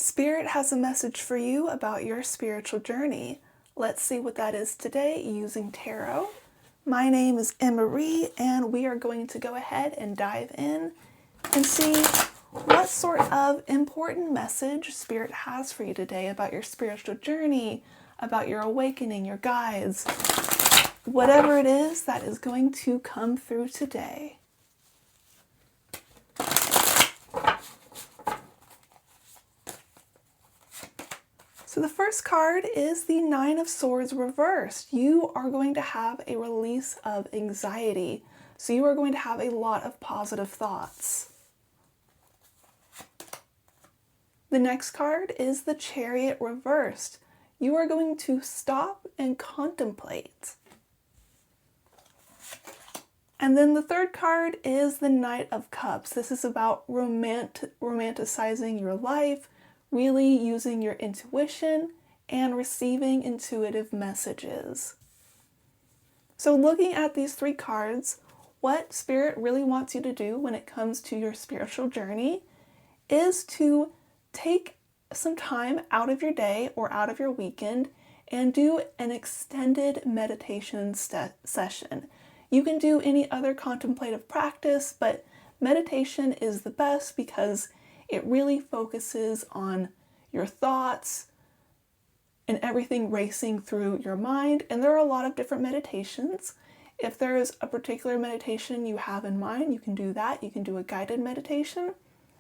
Spirit has a message for you about your spiritual journey. Let's see what that is today using tarot. My name is Emery, and we are going to go ahead and dive in and see what sort of important message Spirit has for you today about your spiritual journey, about your awakening, your guides, whatever it is that is going to come through today. So the first card is the Nine of Swords reversed. You are going to have a release of anxiety. So you are going to have a lot of positive thoughts. The next card is the Chariot reversed. You are going to stop and contemplate. And then the third card is the Knight of Cups. This is about romanticizing your life, really using your intuition and receiving intuitive messages. So looking at these three cards, what Spirit really wants you to do when it comes to your spiritual journey is to take some time out of your day or out of your weekend and do an extended meditation session. You can do any other contemplative practice, but meditation is the best because it really focuses on your thoughts and everything racing through your mind. And there are a lot of different meditations. If there is a particular meditation you have in mind, you can do that. You can do a guided meditation.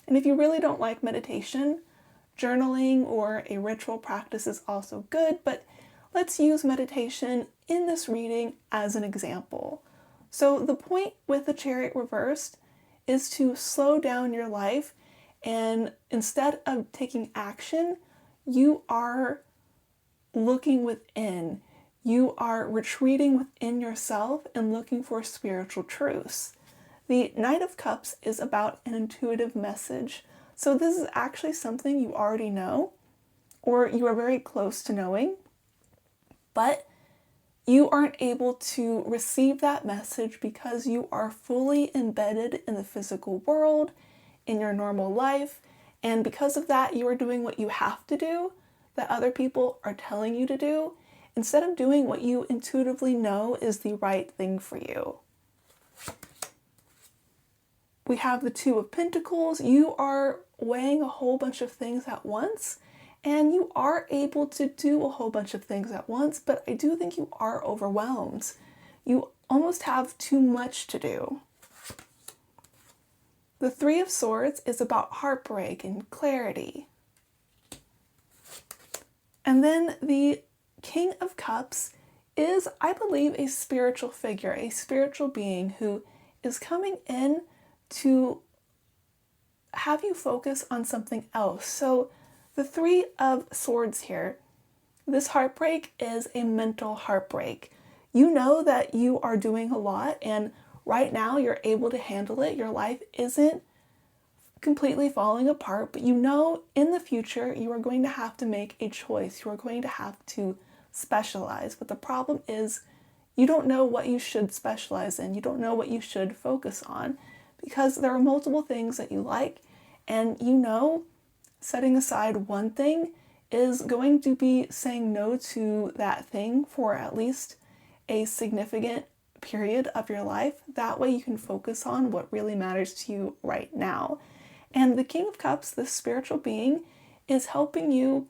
And if you really don't like meditation, journaling or a ritual practice is also good, but let's use meditation in this reading as an example. So the point with the Chariot reversed is to slow down your life, and instead of taking action, you are looking within. You are retreating within yourself and looking for spiritual truths. The Knight of Cups is about an intuitive message. So this is actually something you already know, or you are very close to knowing, but you aren't able to receive that message because you are fully embedded in the physical world, in your normal life, and because of that, you are doing what you have to do that other people are telling you to do, instead of doing what you intuitively know is the right thing for you. We have the Two of Pentacles. You are weighing a whole bunch of things at once, and you are able to do a whole bunch of things at once, but I do think you are overwhelmed. You almost have too much to do. The Three of Swords is about heartbreak and clarity. And then the King of Cups is, I believe, a spiritual figure, a spiritual being who is coming in to have you focus on something else. So the Three of Swords here, this heartbreak is a mental heartbreak. You know that you are doing a lot, and right now you're able to handle it. Your life isn't completely falling apart, but you know in the future you are going to have to make a choice. You are going to have to specialize. But the problem is you don't know what you should specialize in. You don't know what you should focus on because there are multiple things that you like, and you know setting aside one thing is going to be saying no to that thing for at least a significant period of your life. That way you can focus on what really matters to you right now. And the King of Cups, this spiritual being, is helping you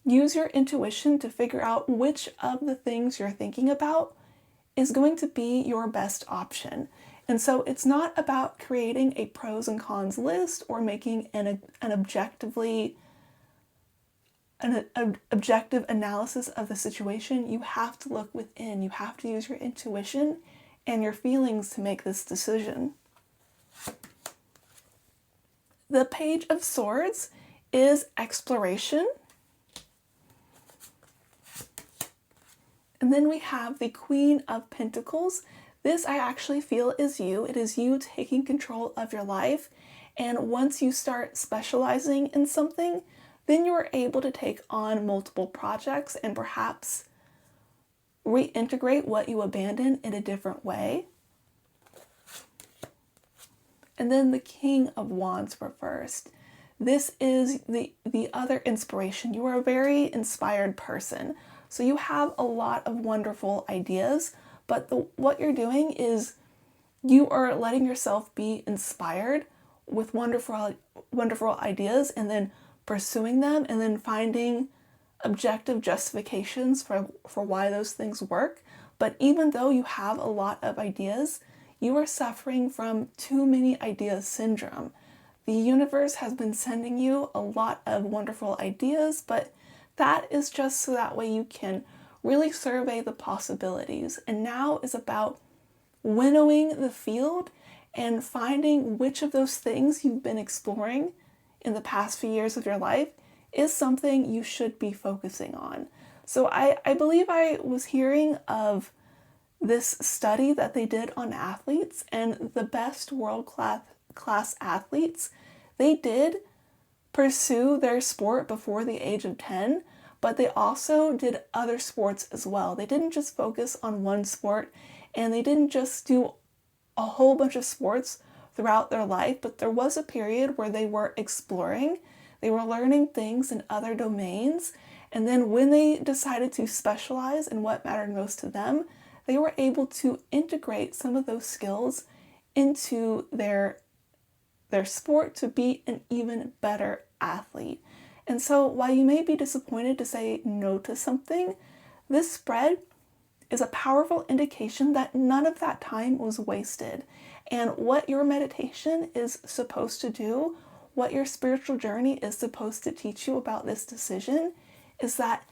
use your intuition to figure out which of the things you're thinking about is going to be your best option. And so it's not about creating a pros and cons list or making an objective analysis of the situation. You have to look within. You have to use your intuition and your feelings to make this decision. The Page of Swords is exploration. And then we have the Queen of Pentacles. This I actually feel is you. It is you taking control of your life. And once you start specializing in something, then you are able to take on multiple projects and perhaps reintegrate what you abandoned in a different way. And then the King of Wands reversed. this is the other inspiration. You are a very inspired person. So you have a lot of wonderful ideas, but what you're doing is you are letting yourself be inspired with wonderful ideas and then pursuing them and then finding objective justifications for why those things work. But even though you have a lot of ideas, you are suffering from too many ideas syndrome. The universe has been sending you a lot of wonderful ideas, but that is just so that way you can really survey the possibilities. And now is about winnowing the field and finding which of those things you've been exploring in the past few years of your life is something you should be focusing on. So I believe I was hearing of this study that they did on athletes, and the best world-class athletes, they did pursue their sport before the age of 10, but they also did other sports as well. They didn't just focus on one sport, and they didn't just do a whole bunch of sports throughout their life, but there was a period where they were exploring, they were learning things in other domains, and then when they decided to specialize in what mattered most to them, they were able to integrate some of those skills into their sport to be an even better athlete. And so while you may be disappointed to say no to something, this spread is a powerful indication that none of that time was wasted. And what your meditation is supposed to do, what your spiritual journey is supposed to teach you about this decision, is that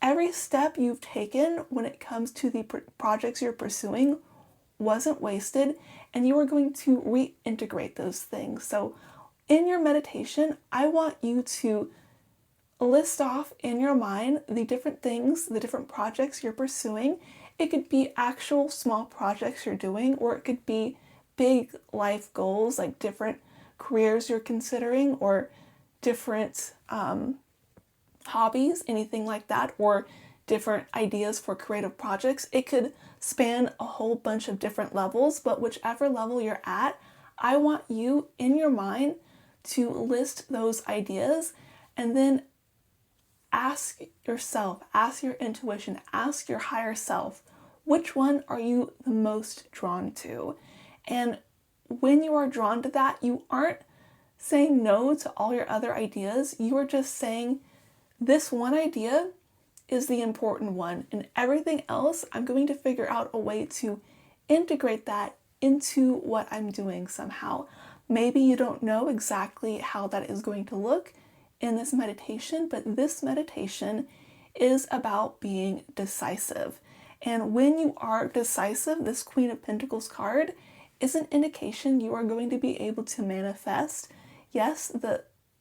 every step you've taken when it comes to the projects you're pursuing wasn't wasted, and you are going to reintegrate those things. So in your meditation, I want you to list off in your mind the different things, the different projects you're pursuing. It could be actual small projects you're doing, or it could be big life goals, like different careers you're considering, or different hobbies, anything like that, or different ideas for creative projects. It could span a whole bunch of different levels, but whichever level you're at, I want you in your mind to list those ideas and then ask yourself, ask your intuition, ask your higher self, which one are you the most drawn to? And when you are drawn to that, you aren't saying no to all your other ideas. You are just saying, this one idea is the important one, and everything else, I'm going to figure out a way to integrate that into what I'm doing somehow. Maybe you don't know exactly how that is going to look in this meditation, but this meditation is about being decisive. And when you are decisive, this Queen of Pentacles card is an indication you are going to be able to manifest, yes,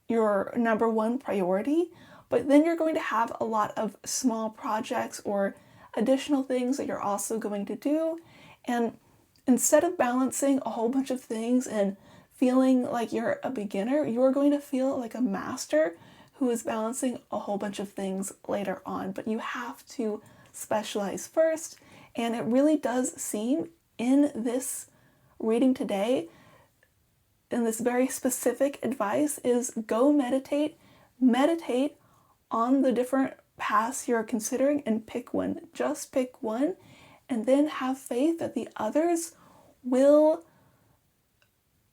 your number one priority, but then you're going to have a lot of small projects or additional things that you're also going to do. And instead of balancing a whole bunch of things and feeling like you're a beginner, you are going to feel like a master who is balancing a whole bunch of things later on. But you have to specialize first. And it really does seem in this reading today, in this very specific advice, is go meditate on the different paths you're considering and pick one. Just pick one and then have faith that the others will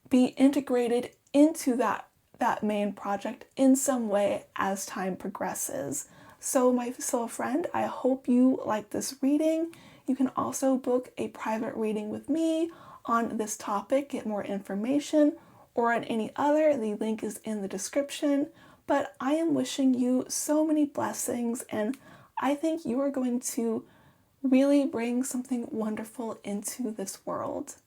be integrated into that main project in some way as time progresses. So my soul friend, I hope you like this reading. You can also book a private reading with me on this topic, get more information, or on any other. The link is in the description. But I am wishing you so many blessings, and I think you are going to really bring something wonderful into this world.